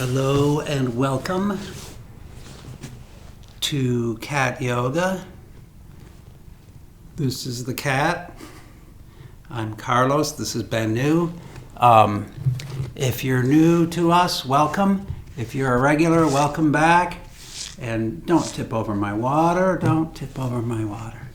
Hello and welcome to Cat Yoga. This is the cat. I'm Carlos. This is Banu. If you're new to us, welcome. If you're a regular, welcome back. And don't tip over my water. Don't tip over my water.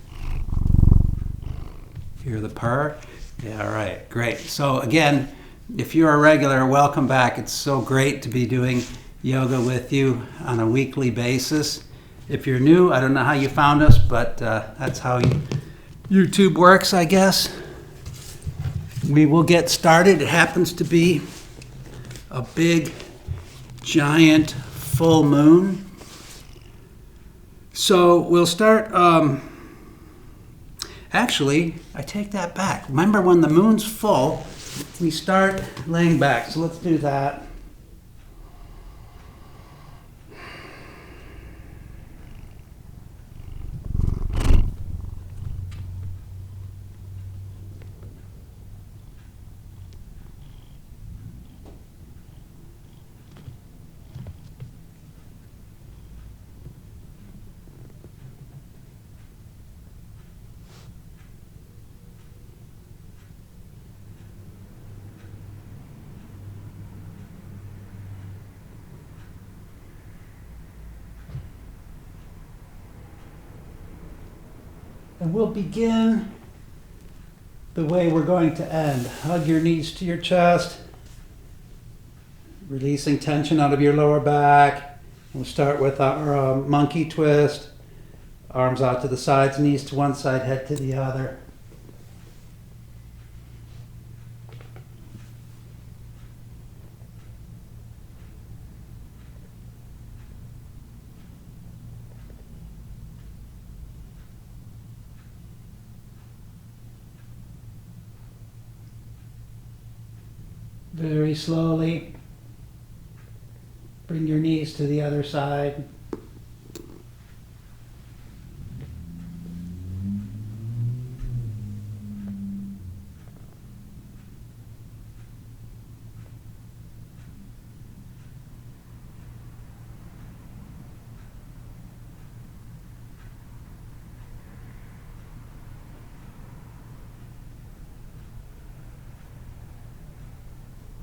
Hear the purr? Yeah, all right. Great. So again, if you're a regular, welcome back. It's so great to be doing yoga with you on a weekly basis. If you're new, I don't know how you found us, but that's how YouTube works, I guess. We will get started. It happens to be a big, giant full moon. So we'll start, actually, I take that back. Remember, when the moon's full, we start laying back. So let's do that. And we'll begin the way we're going to end. Hug your knees to your chest, releasing tension out of your lower back. We'll start with our monkey twist. Arms out to the sides, knees to one side, head to the other. Very slowly, bring your knees to the other side.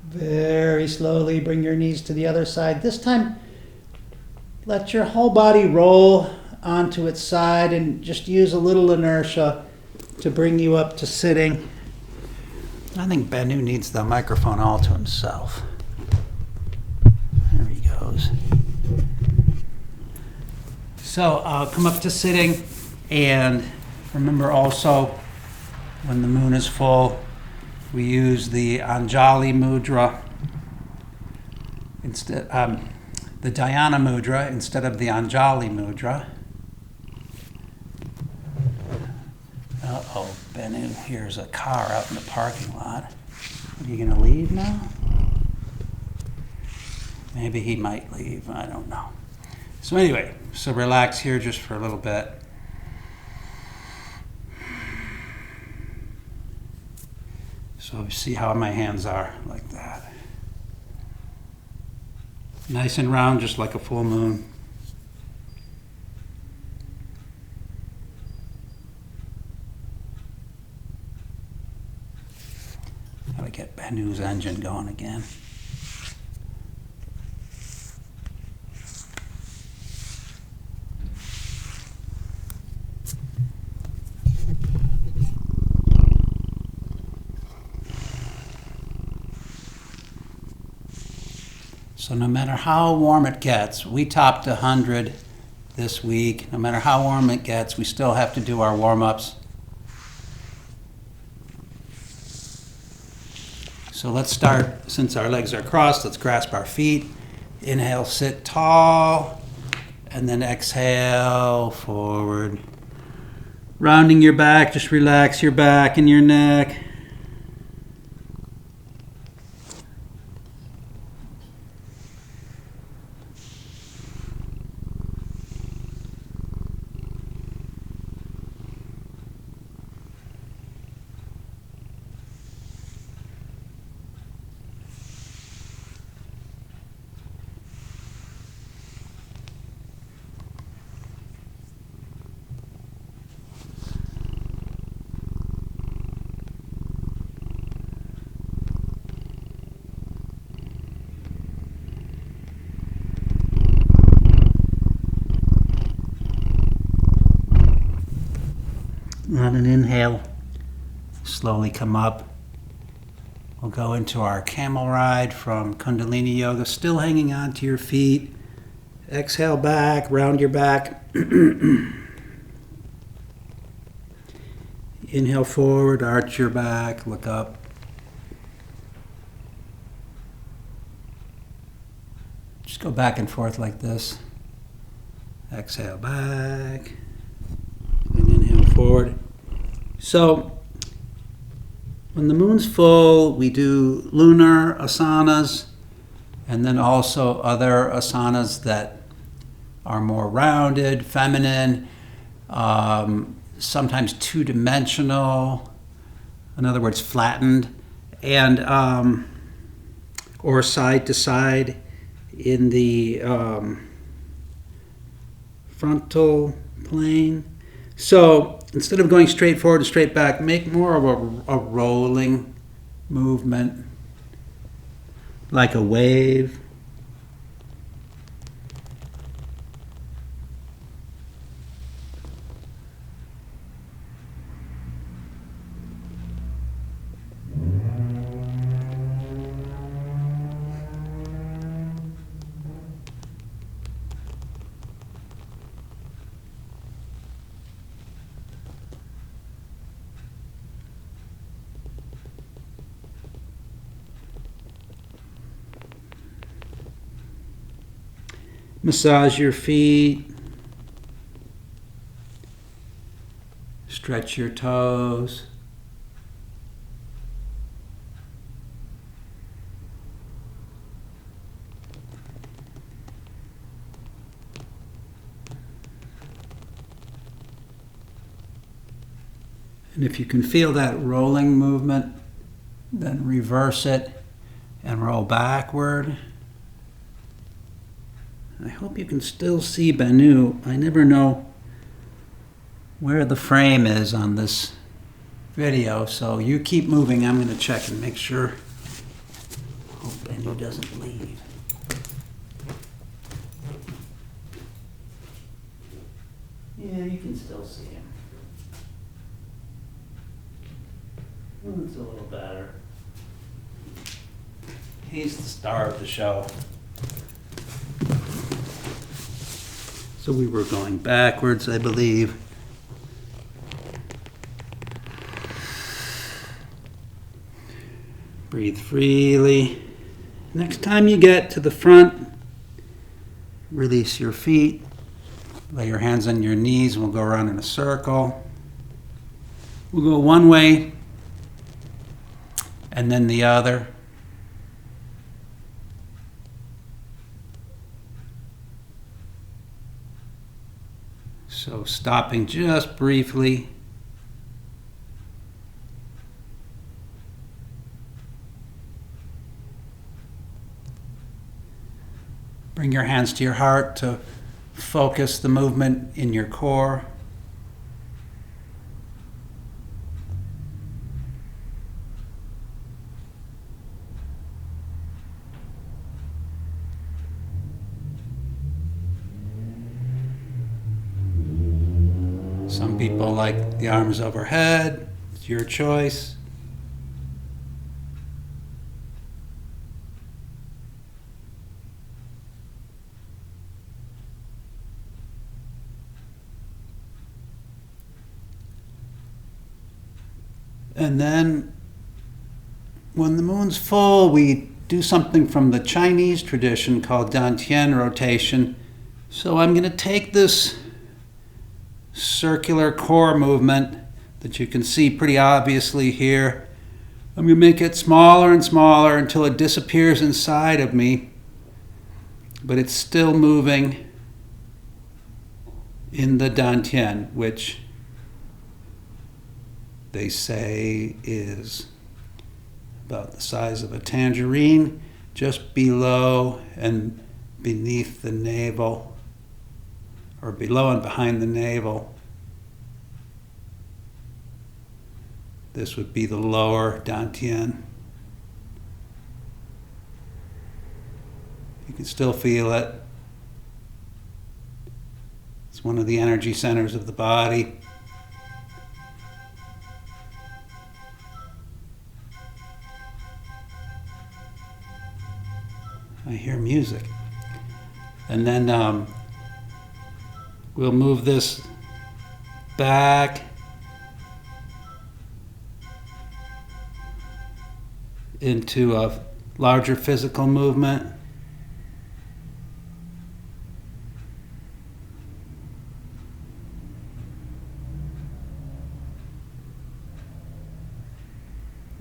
Very slowly bring your knees to the other side. This time, let your whole body roll onto its side and just use a little inertia to bring you up to sitting. I think Banu needs the microphone all to himself. There he goes. So come up to sitting, and remember also, when the moon is full, we use the Anjali mudra instead, the Dhyana mudra instead of the Anjali mudra. Uh-oh, Banu hears a car out in the parking lot. Are you going to leave now? Maybe he might leave. I don't know. So anyway, so relax here just for a little bit. So see how my hands are, like that. Nice and round, just like a full moon. Gotta get Banu's engine going again. So no matter how warm it gets, we topped 100 this week. No matter how warm it gets, we still have to do our warm-ups. So let's start, since our legs are crossed, let's grasp our feet. Inhale, sit tall, and then exhale, forward. Rounding your back, just relax your back and your neck. On an inhale, slowly come up. We'll go into our camel ride from Kundalini Yoga, still hanging on to your feet. Exhale back, round your back. Inhale forward, arch your back, look up. Just go back and forth like this. Exhale back, and inhale forward. So, when the moon's full, we do lunar asanas, and then also other asanas that are more rounded, feminine, sometimes two-dimensional, in other words, flattened, and or side to side in the frontal plane. So instead of going straight forward and straight back, make more of a rolling movement, like a wave. Massage your feet. Stretch your toes. And if you can feel that rolling movement, then reverse it and roll backward. I hope you can still see Banu. I never know where the frame is on this video, so you keep moving. I'm going to check and make sure. Hope Banu doesn't leave. Yeah, you can still see him. Oh, it's a little better. He's the star of the show. So we were going backwards, I believe. Breathe freely. Next time you get to the front, release your feet. Lay your hands on your knees. We'll go around in a circle. We'll go one way and then the other. So stopping just briefly. Bring your hands to your heart to focus the movement in your core. Some people like the arms overhead. It's your choice. And then when the moon's full, we do something from the Chinese tradition called Dantian rotation. So I'm going to take this circular core movement that you can see pretty obviously here. I'm going to make it smaller and smaller until it disappears inside of me, but it's still moving in the Dantian, which they say is about the size of a tangerine, just below and beneath the navel, or below and behind the navel. This would be the lower Dantian. You can still feel it. It's one of the energy centers of the body. I hear music. And then we'll move this back into a larger physical movement.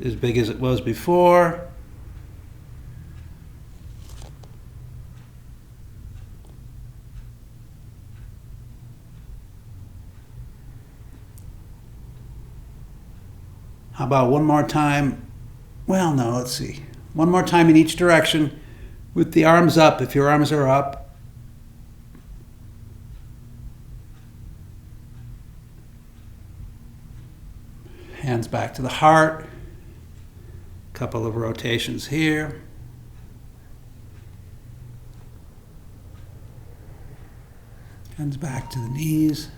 As big as it was before. How about one more time? Well, no, let's see. One more time in each direction with the arms up, if your arms are up. Hands back to the heart. Couple of rotations here. Hands back to the knees.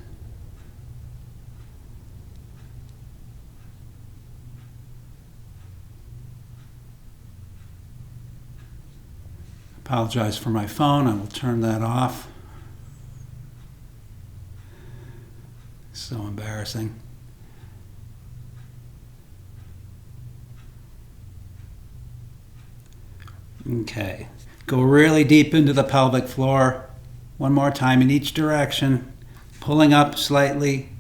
Apologize for my phone. I will turn that off. So embarrassing. Okay. Go really deep into the pelvic floor. One more time in each direction. Pulling up slightly.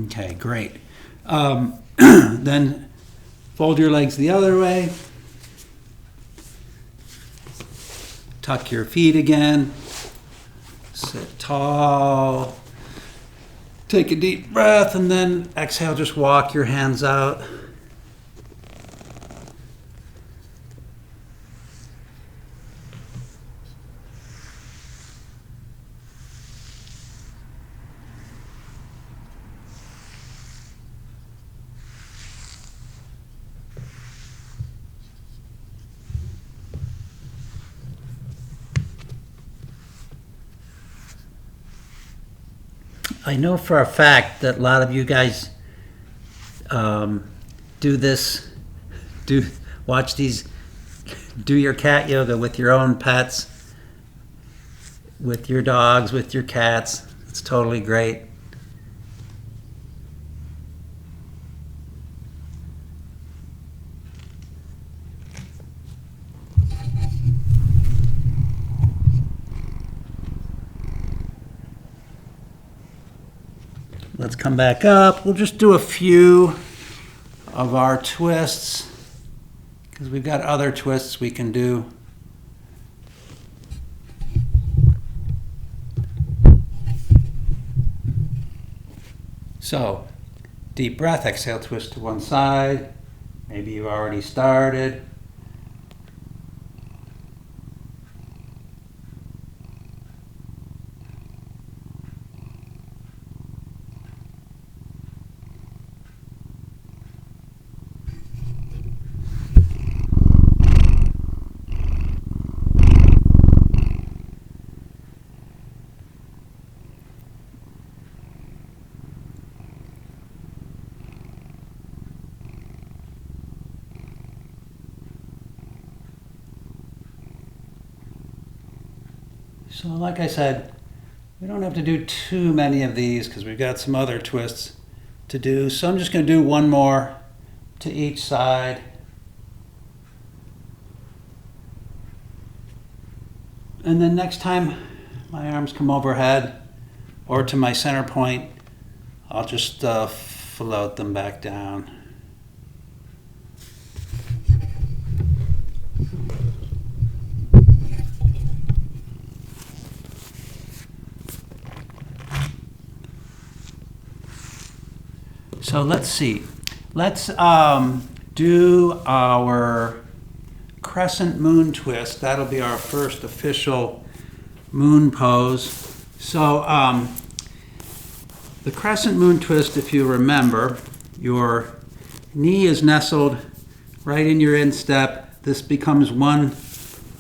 Okay, great. Then fold your legs the other way. Tuck your feet again. Sit tall. Take a deep breath and then exhale, just walk your hands out. I know for a fact that a lot of you guys do this, watch these, do your cat yoga with your own pets, with your dogs, with your cats. It's totally great. Let's come back up. We'll just do a few of our twists because we've got other twists we can do. So, deep breath, exhale, twist to one side. Maybe you've already started. So like I said, we don't have to do too many of these because we've got some other twists to do. So I'm just going to do one more to each side. And then next time my arms come overhead or to my center point, I'll just float them back down. So let's see. Let's do our crescent moon twist. That'll be our first official moon pose. So the crescent moon twist, if you remember, your knee is nestled right in your instep. This becomes one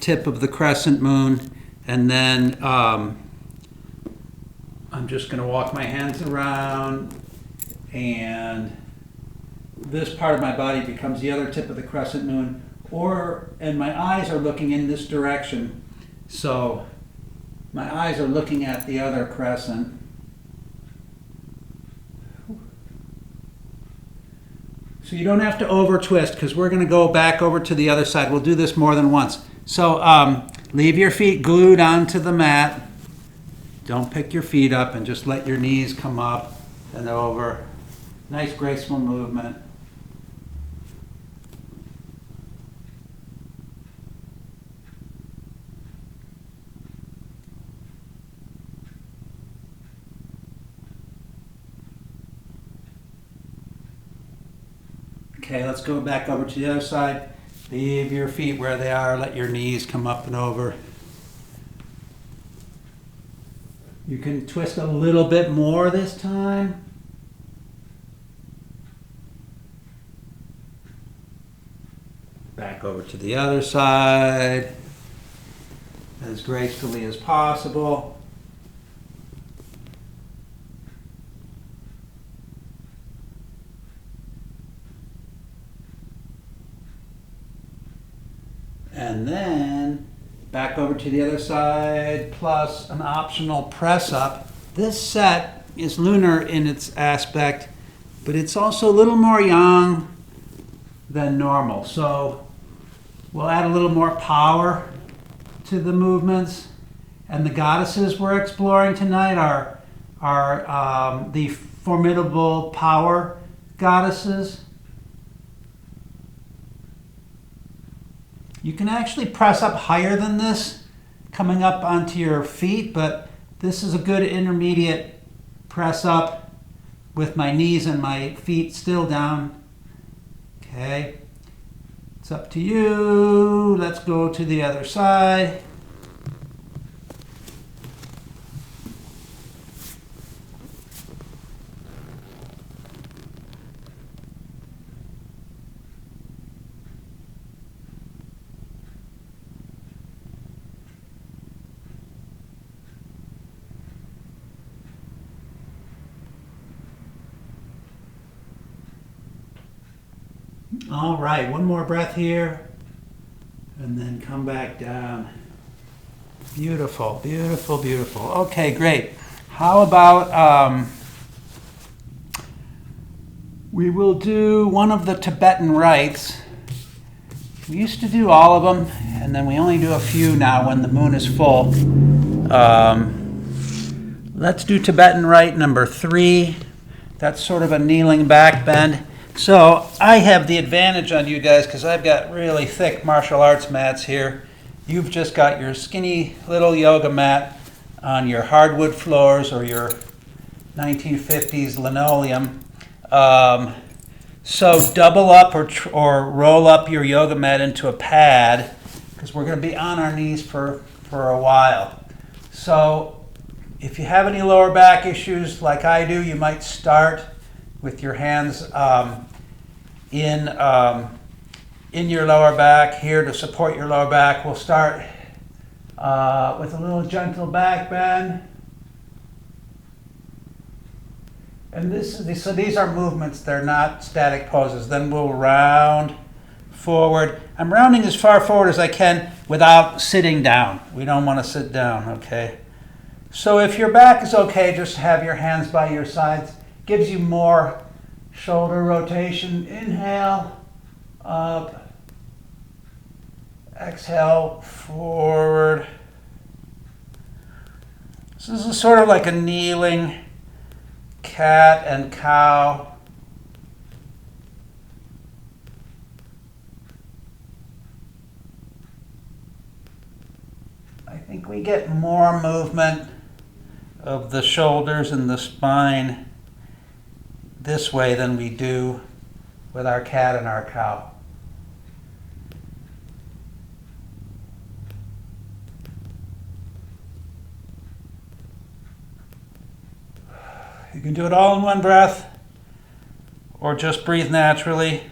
tip of the crescent moon, and then I'm just going to walk my hands around and this part of my body becomes the other tip of the crescent moon, and my eyes are looking in this direction. So my eyes are looking at the other crescent. So you don't have to over twist because we're going to go back over to the other side. We'll do this more than once. So leave your feet glued onto the mat. Don't pick your feet up and just let your knees come up and over. Nice graceful movement. Okay, let's go back over to the other side. Leave your feet where they are. Let your knees come up and over. You can twist a little bit more this time. Back over to the other side as gracefully as possible. And then back over to the other side, plus an optional press up. This set is lunar in its aspect, but it's also a little more yang than normal. So we'll add a little more power to the movements. And the goddesses we're exploring tonight are the formidable power goddesses. You can actually press up higher than this, coming up onto your feet, but this is a good intermediate press up with my knees and my feet still down. Okay, it's up to you. Let's go to the other side. All right, one more breath here, and then come back down. Beautiful, beautiful, beautiful. Okay, great. How about we will do one of the Tibetan rites. We used to do all of them, and then we only do a few now when the moon is full. Let's do Tibetan rite number 3. That's sort of a kneeling back bend. So I have the advantage on you guys because I've got really thick martial arts mats here. You've just got your skinny little yoga mat on your hardwood floors or your 1950s linoleum. So double up or roll up your yoga mat into a pad because we're going to be on our knees for a while. So if you have any lower back issues like I do, you might start with your hands in your lower back here to support your lower back. We'll start with a little gentle back bend. And so these are movements, they're not static poses. Then we'll round forward. I'm rounding as far forward as I can without sitting down. We don't want to sit down, okay? So if your back is okay, just have your hands by your sides. Gives you more shoulder rotation. Inhale, up. Exhale, forward. So this is sort of like a kneeling cat and cow. I think we get more movement of the shoulders and the spine this way than we do with our cat and our cow. You can do it all in one breath or just breathe naturally.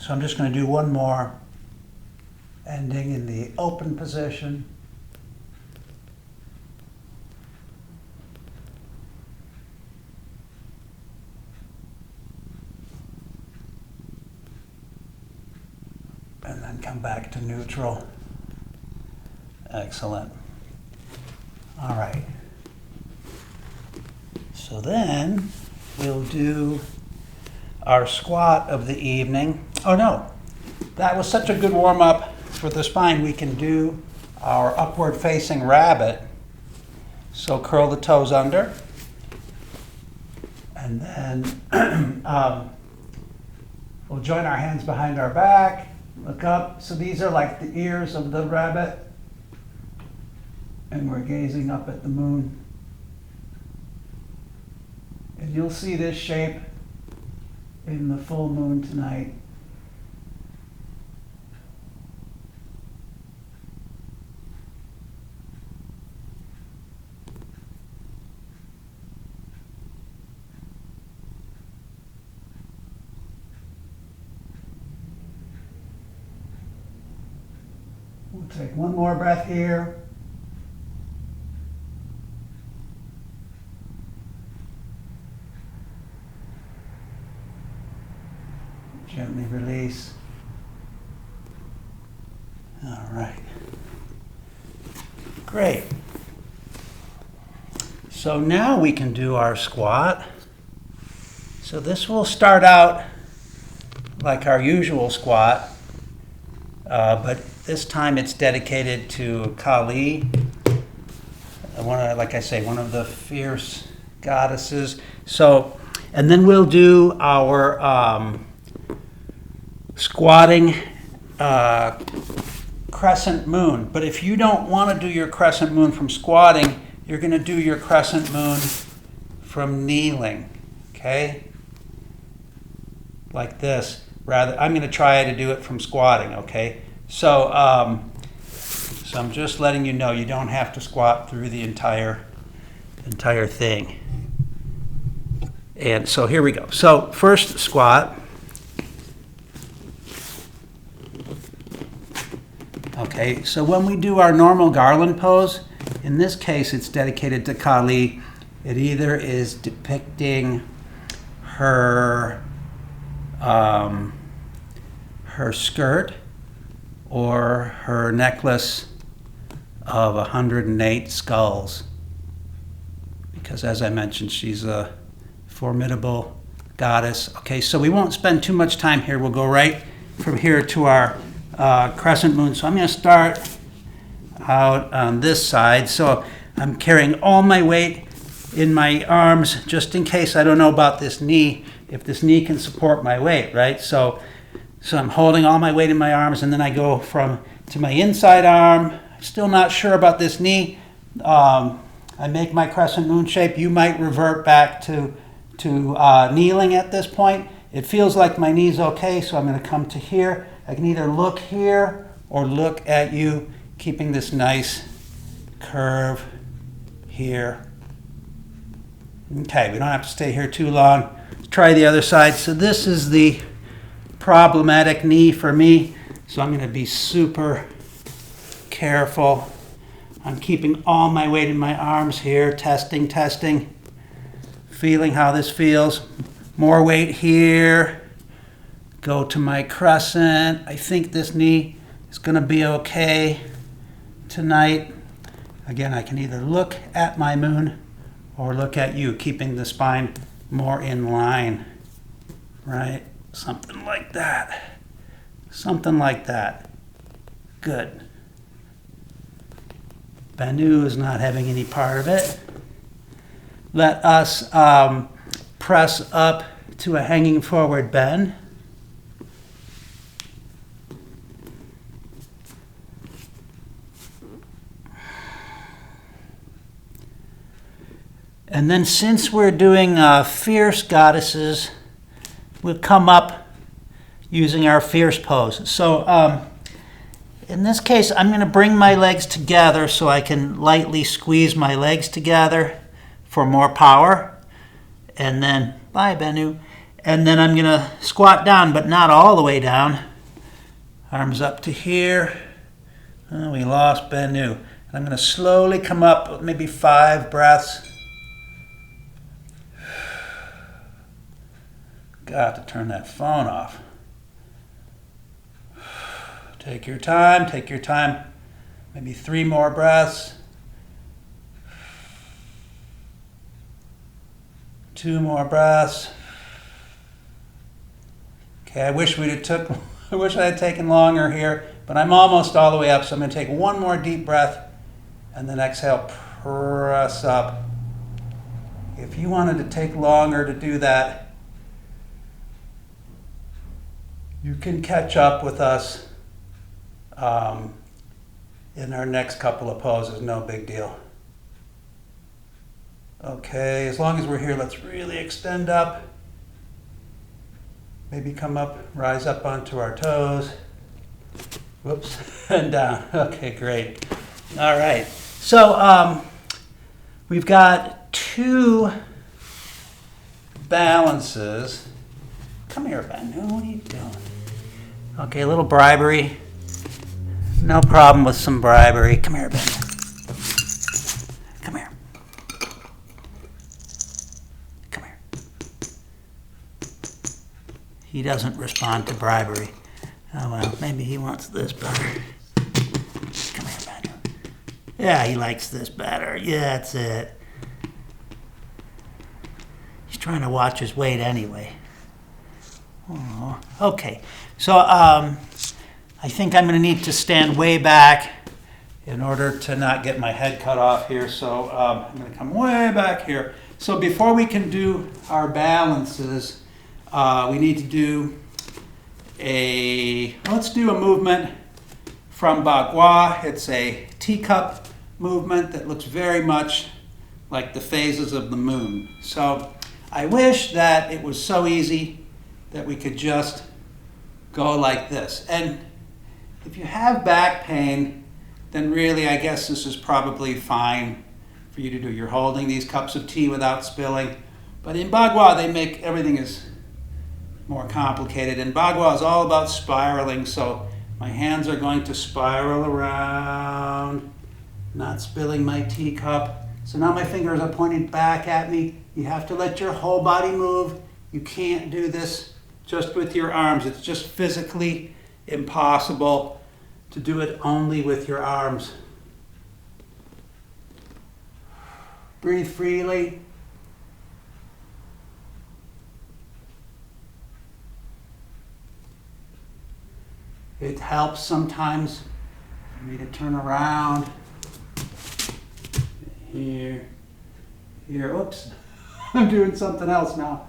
So I'm just going to do one more, ending in the open position. And then come back to neutral. Excellent. All right. So then we'll do our squat of the evening. Oh no, that was such a good warm-up for the spine. We can do our upward facing rabbit. So curl the toes under. And then we'll join our hands behind our back. Look up. So these are like the ears of the rabbit. And we're gazing up at the moon. And you'll see this shape in the full moon tonight. We'll take one more breath here. Gently release. All right. Great. So now we can do our squat. So this will start out like our usual squat, but this time it's dedicated to Kali, like I say, one of the fierce goddesses. So, and then we'll do our squatting crescent moon. But if you don't want to do your crescent moon from squatting, you're going to do your crescent moon from kneeling, okay? Like this. Rather, I'm going to try to do it from squatting, okay? So, so I'm just letting you know you don't have to squat through the entire thing. And so here we go. So first squat. Okay, so when we do our normal garland pose, in this case it's dedicated to Kali. It either is depicting her her skirt or her necklace of 108 skulls. Because as I mentioned, she's a formidable goddess. Okay, so we won't spend too much time here. We'll go right from here to our crescent moon. So I'm going to start out on this side. So I'm carrying all my weight in my arms just in case I don't know about this knee, if this knee can support my weight, right? So I'm holding all my weight in my arms, and then I go to my inside arm. Still not sure about this knee. I make my crescent moon shape. You might revert back to kneeling at this point. It feels like my knee's okay, so I'm going to come to here. I can either look here or look at you, keeping this nice curve here. Okay, we don't have to stay here too long. Let's try the other side. So this is the problematic knee for me, so I'm going to be super careful. I'm keeping all my weight in my arms here, testing, feeling how this feels. More weight here. Go to my crescent. I think this knee is going to be okay tonight. Again, I can either look at my moon or look at you, keeping the spine more in line, right? Something like that. Something like that. Good. Banu is not having any part of it. Let us press up to a hanging forward bend. And then since we're doing fierce goddesses, we'll come up using our fierce pose. So in this case, I'm going to bring my legs together so I can lightly squeeze my legs together for more power. And then, bye Banu. And then I'm going to squat down, but not all the way down. Arms up to here. Oh, we lost Banu. And I'm going to slowly come up, maybe 5 breaths. Got to turn that phone off. Take your time, take your time. Maybe 3 more breaths. 2 more breaths. Okay, I wish I had taken longer here, but I'm almost all the way up, so I'm going to take 1 more deep breath and then exhale, press up. If you wanted to take longer to do that, you can catch up with us in our next couple of poses, no big deal. Okay, as long as we're here, let's really extend up. Maybe come up, rise up onto our toes. Whoops, and down. Okay, great. All right, so we've got 2 balances. Come here, Banu, what are you doing? Okay, a little bribery. No problem with some bribery. Come here, Banu. Come here. Come here. He doesn't respond to bribery. Oh, well, maybe he wants this better. Come here, Banu. Yeah, he likes this better. Yeah, that's it. He's trying to watch his weight anyway. Oh, okay, so I think I'm going to need to stand way back in order to not get my head cut off here. So I'm going to come way back here. So before we can do our balances, we need to do let's do a movement from Bagua. It's a teacup movement that looks very much like the phases of the moon. So I wish that it was so easy that we could just go like this. And if you have back pain, then really I guess this is probably fine for you to do. You're holding these cups of tea without spilling. But in Bagua, they make everything is more complicated. And Bagua is all about spiraling, so my hands are going to spiral around, not spilling my teacup. So now my fingers are pointing back at me. You have to let your whole body move. You can't do this just with your arms. It's just physically impossible to do it only with your arms. Breathe freely. It helps sometimes for me to turn around. Here. Oops. I'm doing something else now.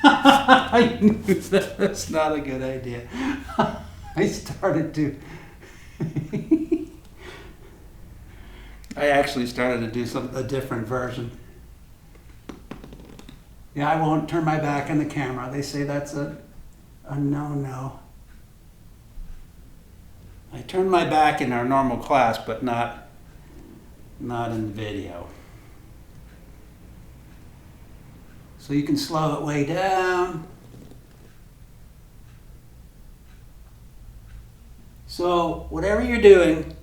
I knew that's not a good idea. I actually started to do a different version. Yeah, I won't turn my back on the camera. They say that's a no-no. I turn my back in our normal class, but not in video. So you can slow it way down. So whatever you're doing,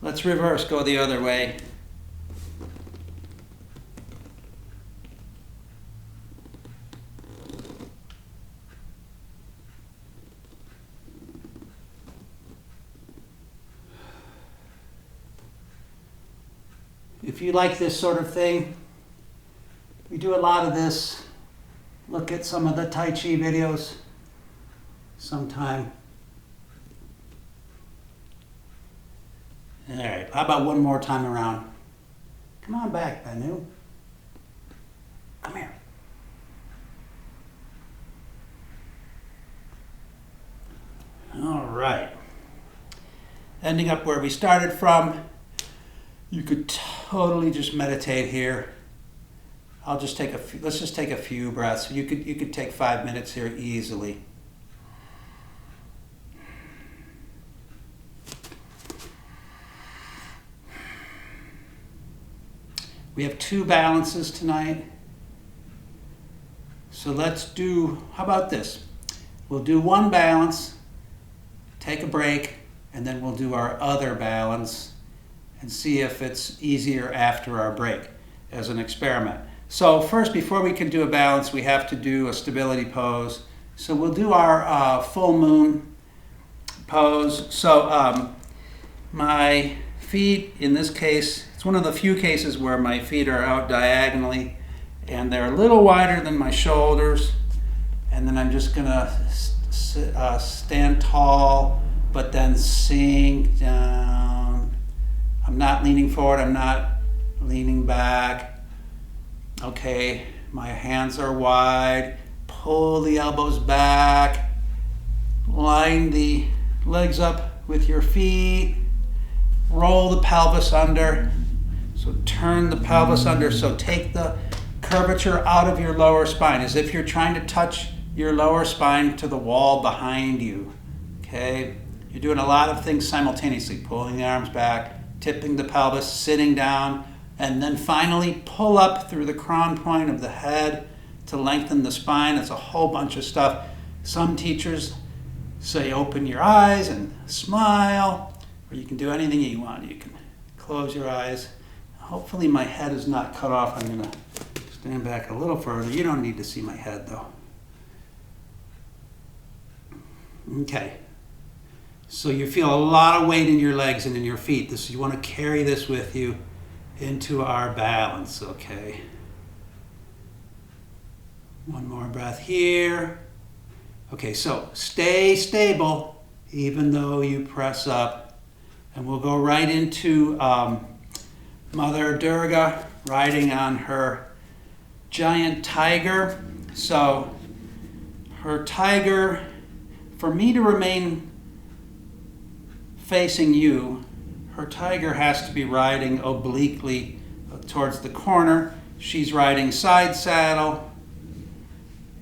let's reverse, go the other way. If you like this sort of thing, we do a lot of this. Look at some of the Tai Chi videos sometime. All right, how about one more time around? Come on back, Banu. Come here. All right. Ending up where we started from. You could totally just meditate here. Let's just take a few breaths. You could take 5 minutes here easily. We have 2 balances tonight. So let's do, how about this? We'll do one balance, take a break, and then we'll do our other balance and see if it's easier after our break as an experiment. So first, before we can do a balance, we have to do a stability pose. So we'll do our full moon pose. So my feet, in this case, it's one of the few cases where my feet are out diagonally and they're a little wider than my shoulders. And then I'm just gonna stand tall, but then sink down. I'm not leaning forward, I'm not leaning back. Okay, my hands are wide. Pull the elbows back. Line the legs up with your feet. Roll the pelvis under. So turn the pelvis under. So take the curvature out of your lower spine as if you're trying to touch your lower spine to the wall behind you. Okay? You're doing a lot of things simultaneously. Pulling the arms back, tipping the pelvis, sitting down, and then finally pull up through the crown point of the head to lengthen the spine. It's a whole bunch of stuff. Some teachers say open your eyes and smile, or you can do anything you want. You can close your eyes. Hopefully my head is not cut off. I'm going to stand back a little further. You don't need to see my head though. Okay. So you feel a lot of weight in your legs and in your feet. You want to carry this with you into our balance, okay? One more breath here. Okay, so stay stable even though you press up. And we'll go right into Mother Durga riding on her giant tiger. So her tiger, for me to remain facing you, her tiger has to be riding obliquely towards the corner. She's riding side saddle,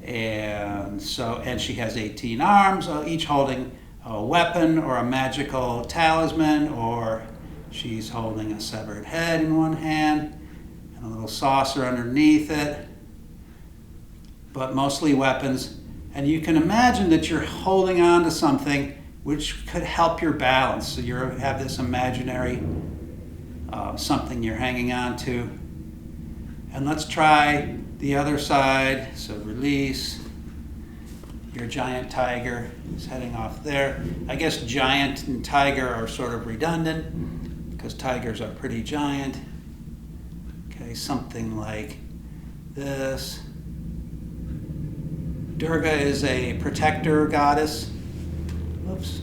and she has 18 arms, each holding a weapon or a magical talisman, or she's holding a severed head in one hand and a little saucer underneath it, but mostly weapons. And you can imagine that you're holding on to something which could help your balance. So you have this imaginary something you're hanging on to. And let's try the other side. So release. Your giant tiger is heading off there. I guess giant and tiger are sort of redundant because tigers are pretty giant. Okay, something like this. Durga is a protector goddess. Oops.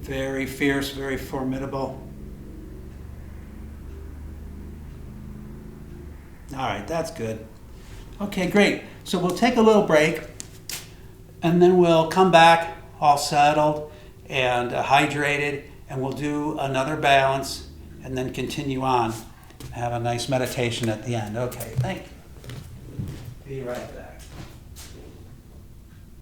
Very fierce, very formidable. All right, that's good. Okay, great. So we'll take a little break, and then we'll come back all settled and hydrated, and we'll do another balance, and then continue on. Have a nice meditation at the end. Okay, thank you. Be right back.